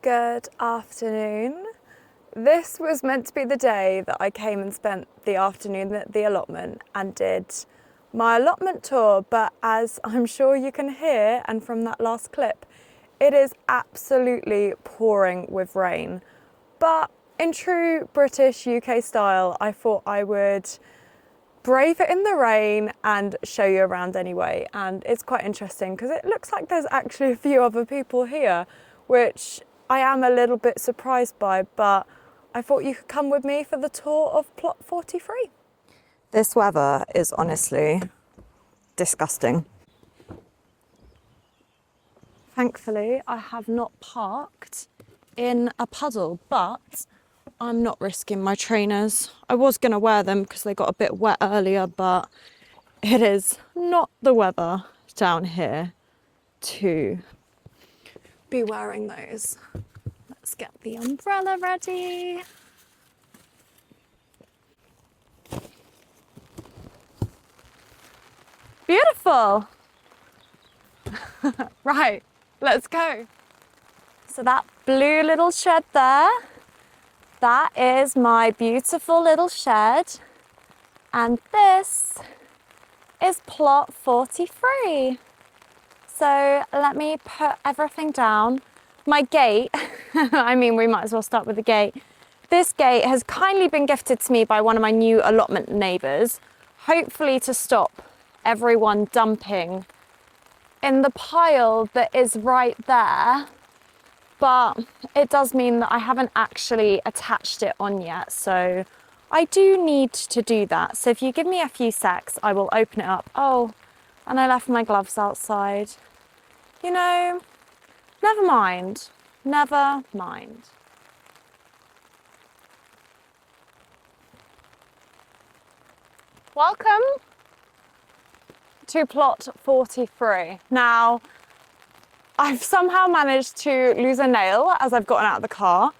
Good afternoon. This was meant to be the day that I came and spent the afternoon at the allotment and did my allotment tour, but as I'm sure you can hear, and from that last clip, it is absolutely pouring with rain. But in true British UK style, I thought I would brave it in the rain and show you around anyway. And it's quite interesting because it looks like there's actually a few other people here, which I am a little bit surprised by, but I thought you could come with me for the tour of plot 43. This weather is honestly disgusting. Thankfully, I have not parked in a puddle, but I'm not risking my trainers. I was going to wear them because they got a bit wet earlier, but it is not the weather down here to be wearing those. Let's get the umbrella ready. Beautiful. Right, let's go. So that blue little shed there, that is my beautiful little shed. And this is plot 43. So let me put everything down. My gate, I mean, we might as well start with the gate. This gate has kindly been gifted to me by one of my new allotment neighbours, hopefully to stop everyone dumping in the pile that is right there. But it does mean that I haven't actually attached it on yet, so I do need to do that. So if you give me a few secs, I will open it up. Oh, and I left my gloves outside. You know, never mind. Never mind. Welcome to plot 43. Now, I've somehow managed to lose a nail as I've gotten out of the car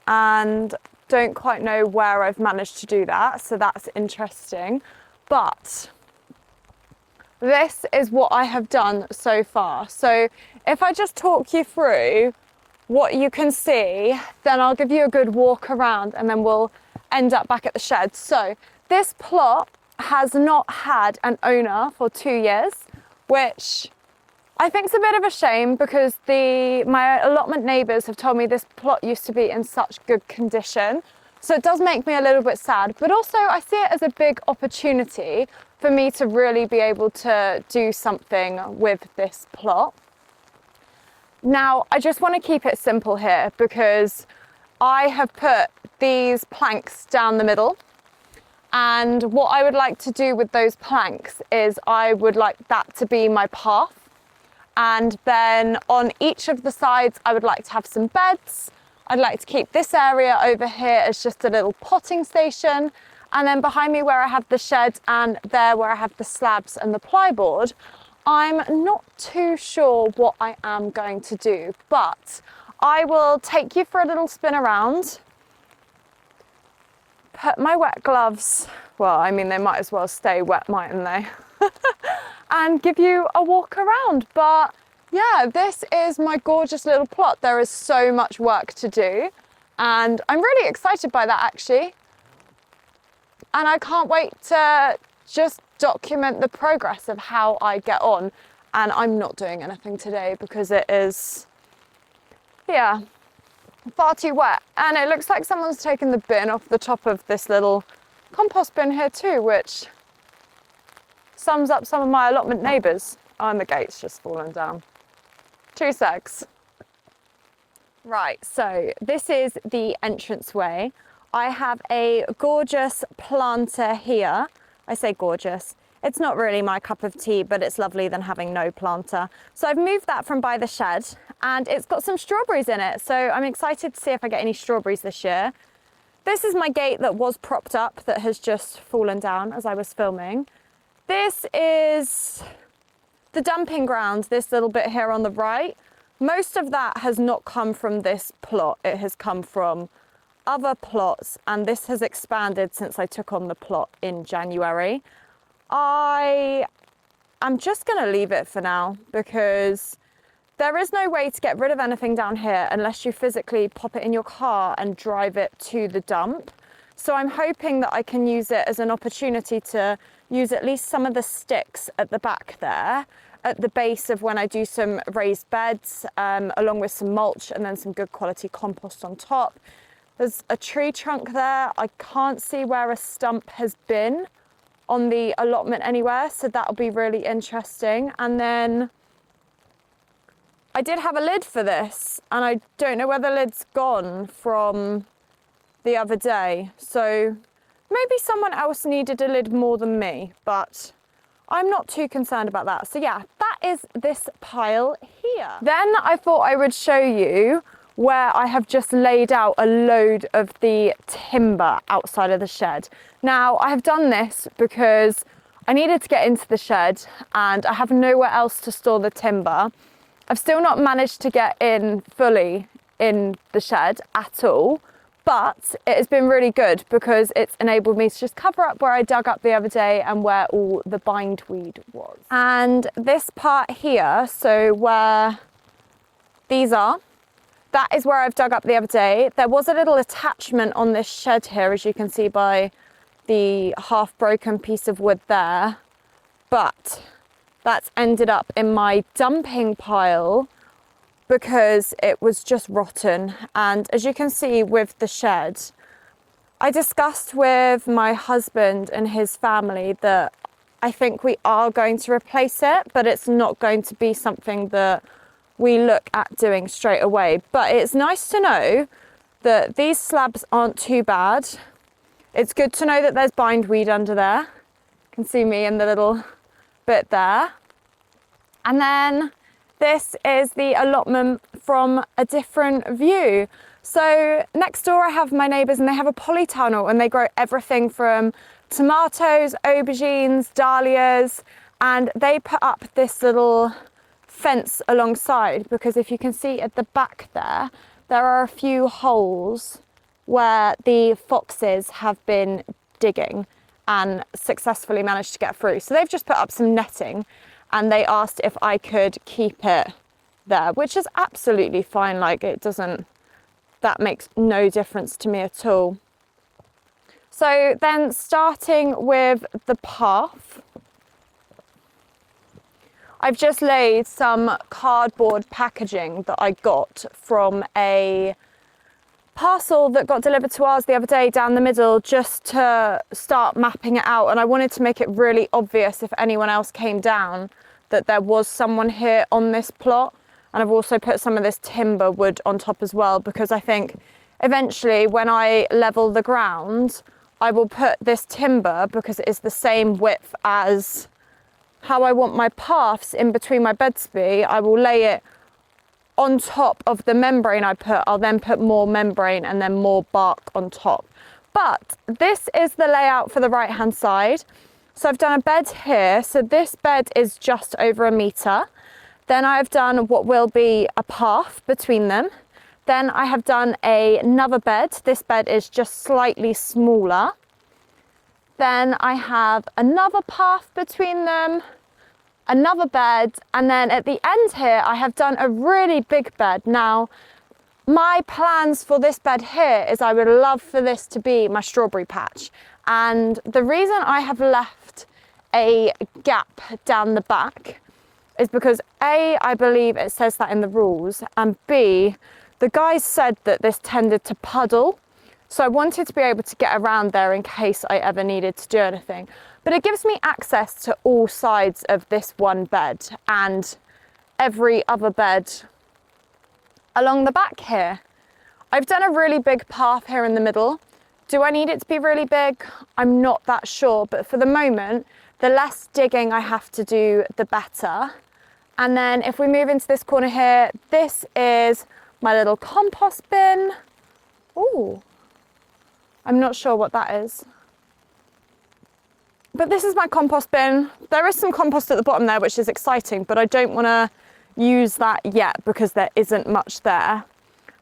and don't quite know where I've managed to do that, so that's interesting. But this is what I have done so far. So if I just talk you through what you can see, then I'll give you a good walk around and then we'll end up back at the shed. So this plot has not had an owner for 2 years, which I think is a bit of a shame because my allotment neighbours have told me this plot used to be in such good condition. So it does make me a little bit sad, but also I see it as a big opportunity for me to really be able to do something with this plot. Now, I just want to keep it simple here because I have put these planks down the middle, and what I would like to do with those planks is I would like that to be my path. And then on each of the sides, I would like to have some beds. I'd like to keep this area over here as just a little potting station. And then behind me where I have the shed and there where I have the slabs and the plyboard, I'm not too sure what I am going to do, but I will take you for a little spin around, put my wet gloves, well, I mean, they might as well stay wet, mightn't they? And give you a walk around. But yeah, this is my gorgeous little plot. There is so much work to do and I'm really excited by that actually. And I can't wait to just document the progress of how I get on. And I'm not doing anything today because it is, yeah, far too wet. And it looks like someone's taken the bin off the top of this little compost bin here too, which sums up some of my allotment neighbours. Oh, and the gate's just fallen down. 2 secs. Right, so this is the entranceway. I have a gorgeous planter here. I say gorgeous. It's not really my cup of tea, but it's lovely than having no planter. So I've moved that from by the shed and it's got some strawberries in it. So I'm excited to see if I get any strawberries this year. This is my gate that was propped up that has just fallen down as I was filming. This is the dumping ground, this little bit here on the right. Most of that has not come from this plot. It has come from other plots, and this has expanded since I took on the plot in January. I am just going to leave it for now because there is no way to get rid of anything down here unless you physically pop it in your car and drive it to the dump. So I'm hoping that I can use it as an opportunity to use at least some of the sticks at the back there, at the base of when I do some raised beds, along with some mulch and then some good quality compost on top. There's a tree trunk there. I can't see where a stump has been on the allotment anywhere, so that'll be really interesting. And then I did have a lid for this, and I don't know where the lid's gone from the other day. So maybe someone else needed a lid more than me, but I'm not too concerned about that. So yeah, that is this pile here. Then I thought I would show you where I have just laid out a load of the timber outside of the shed. Now, I have done this because I needed to get into the shed and I have nowhere else to store the timber. I've still not managed to get in fully in the shed at all, but it has been really good because it's enabled me to just cover up where I dug up the other day and where all the bindweed was. And this part here, so where these are, that is where I've dug up the other day. There was a little attachment on this shed here, as you can see by the half broken piece of wood there, but that's ended up in my dumping pile because it was just rotten. And as you can see with the shed, I discussed with my husband and his family that I think we are going to replace it, but it's not going to be something that we look at doing straight away. But it's nice to know that these slabs aren't too bad. It's good to know that there's bindweed under there. You can see me in the little bit there. And then this is the allotment from a different view. So next door I have my neighbours and they have a polytunnel and they grow everything from tomatoes, aubergines, dahlias, and they put up this little fence alongside because if you can see at the back there, there are a few holes where the foxes have been digging and successfully managed to get through. So they've just put up some netting and they asked if I could keep it there, which is absolutely fine. Like that makes no difference to me at all. So then starting with the path, I've just laid some cardboard packaging that I got from a parcel that got delivered to ours the other day down the middle, just to start mapping it out. And I wanted to make it really obvious if anyone else came down that there was someone here on this plot. And I've also put some of this timber wood on top as well, because I think eventually when I level the ground, I will put this timber, because it is the same width as how I want my paths in between my beds to be, I will lay it on top of the membrane I'll then put more membrane and then more bark on top. But this is the layout for the right hand side. So I've done a bed here. So this bed is just over 1 metre. Then I've done what will be a path between them. Then I have done another bed. This bed is just slightly smaller. Then I have another path between them, another bed, and then at the end here I have done a really big bed. Now my plans for this bed here is I would love for this to be my strawberry patch, and the reason I have left a gap down the back is because A, I believe it says that in the rules, and B, the guys said that this tended to puddle. So I wanted to be able to get around there in case I ever needed to do anything. But it gives me access to all sides of this one bed and every other bed along the back here. I've done a really big path here in the middle. Do I need it to be really big? I'm not that sure, but for the moment, the less digging I have to do, the better. And then if we move into this corner here, this is my little compost bin. Ooh. I'm not sure what that is. But this is my compost bin. There is some compost at the bottom there, which is exciting, but I don't want to use that yet because there isn't much there.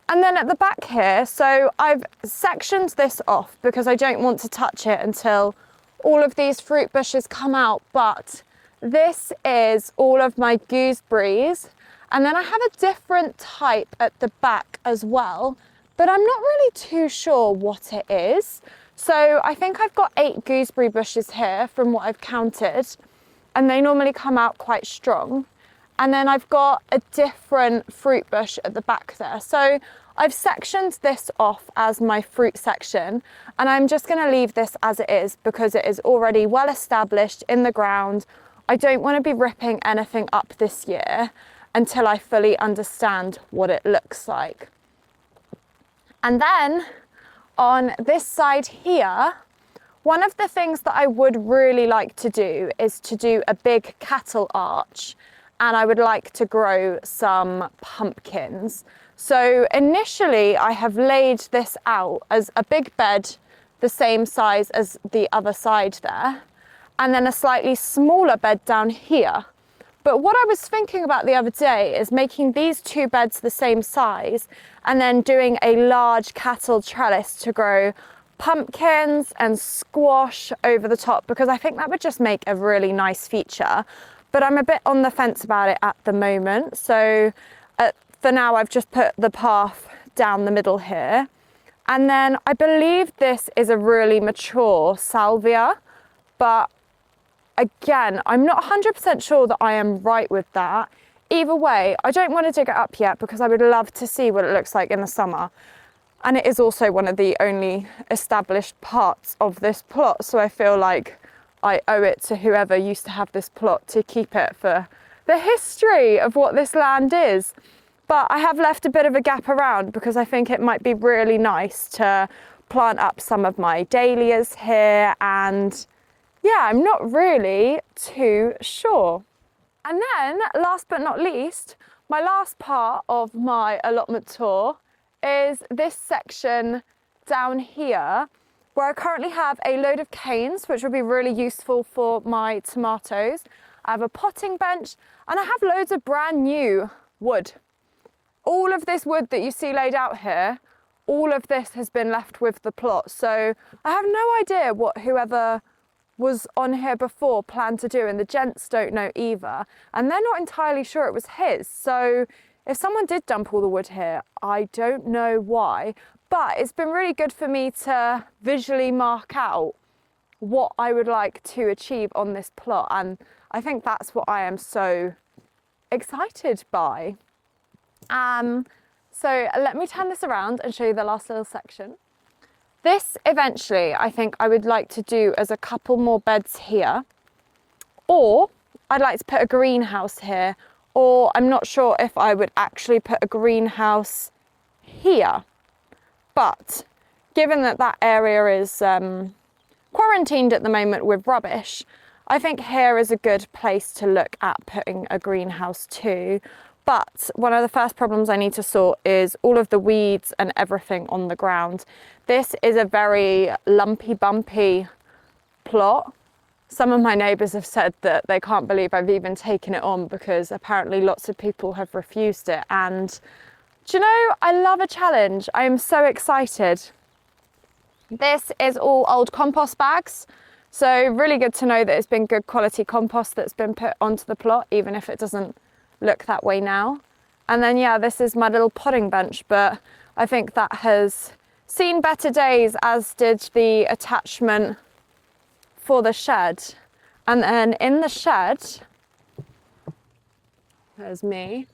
And then at the back here, so I've sectioned this off because I don't want to touch it until all of these fruit bushes come out. But this is all of my gooseberries And then I have a different type at the back as well, but I'm not really too sure what it is. So I think I've got 8 gooseberry bushes here from what I've counted, and they normally come out quite strong. And then I've got a different fruit bush at the back there. So I've sectioned this off as my fruit section, and I'm just going to leave this as it is because it is already well established in the ground. I don't want to be ripping anything up this year until I fully understand what it looks like. And then on this side here, one of the things that I would really like to do is to do a big cattle arch, and I would like to grow some pumpkins. So initially I have laid this out as a big bed the same size as the other side there, and then a slightly smaller bed down here. But what I was thinking about the other day is making these 2 beds the same size and then doing a large cattle trellis to grow pumpkins and squash over the top, because I think that would just make a really nice feature. But I'm a bit on the fence about it at the moment. So for now, I've just put the path down the middle here. And then I believe this is a really mature salvia, but again, I'm not 100% sure that I am right with that. Either way, I don't want to dig it up yet because I would love to see what it looks like in the summer. And it is also one of the only established parts of this plot, so I feel like I owe it to whoever used to have this plot to keep it for the history of what this land is. But I have left a bit of a gap around because I think it might be really nice to plant up some of my dahlias here, and yeah, I'm not really too sure. And then last but not least, my last part of my allotment tour is this section down here, where I currently have a load of canes, which will be really useful for my tomatoes. I have a potting bench, and I have loads of brand new wood. All of this wood that you see laid out here, all of this has been left with the plot. So I have no idea what whoever was on here before planned to do, and the gents don't know either. And they're not entirely sure it was his. So if someone did dump all the wood here, I don't know why. But it's been really good for me to visually mark out what I would like to achieve on this plot. And I think that's what I am so excited by. So let me turn this around and show you the last little section. This eventually, I think I would like to do as a couple more beds here, or I'd like to put a greenhouse here, or I'm not sure if I would actually put a greenhouse here. But given that that area is quarantined at the moment with rubbish, I think here is a good place to look at putting a greenhouse too. But one of the first problems I need to sort is all of the weeds and everything on the ground. This is a very lumpy, bumpy plot. Some of my neighbours have said that they can't believe I've even taken it on because apparently lots of people have refused it. And do you know, I love a challenge. I am so excited. This is all old compost bags. So really good to know that it's been good quality compost that's been put onto the plot, even if it doesn't look that way now. And then yeah, this is my little potting bench, but I think that has seen better days, as did the attachment for the shed. And then in the shed, there's me.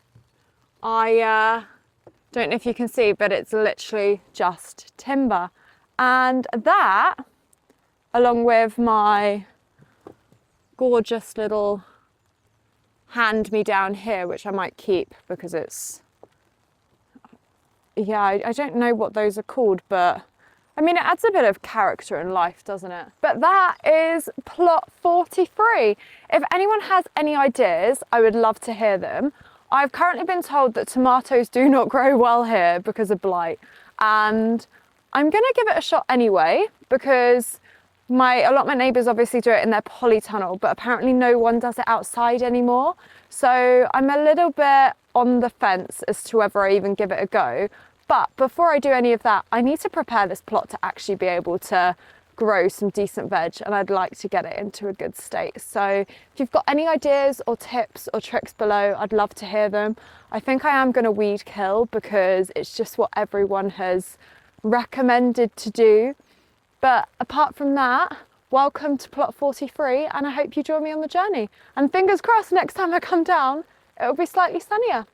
I don't know if you can see, but it's literally just timber. And that, along with my gorgeous little hand-me-down here, which I might keep because it's, yeah, I don't know what those are called, but I mean, it adds a bit of character and life, doesn't it? But that is plot 43. If anyone has any ideas, I would love to hear them. I've currently been told that tomatoes do not grow well here because of blight, and I'm gonna give it a shot anyway, because my allotment neighbours obviously do it in their polytunnel, but apparently no one does it outside anymore. So I'm a little bit on the fence as to whether I even give it a go. But before I do any of that, I need to prepare this plot to actually be able to grow some decent veg, and I'd like to get it into a good state. So if you've got any ideas or tips or tricks below, I'd love to hear them. I think I am going to weed kill because it's just what everyone has recommended to do. But apart from that, welcome to plot 43, and I hope you join me on the journey. And fingers crossed, next time I come down, it'll be slightly sunnier.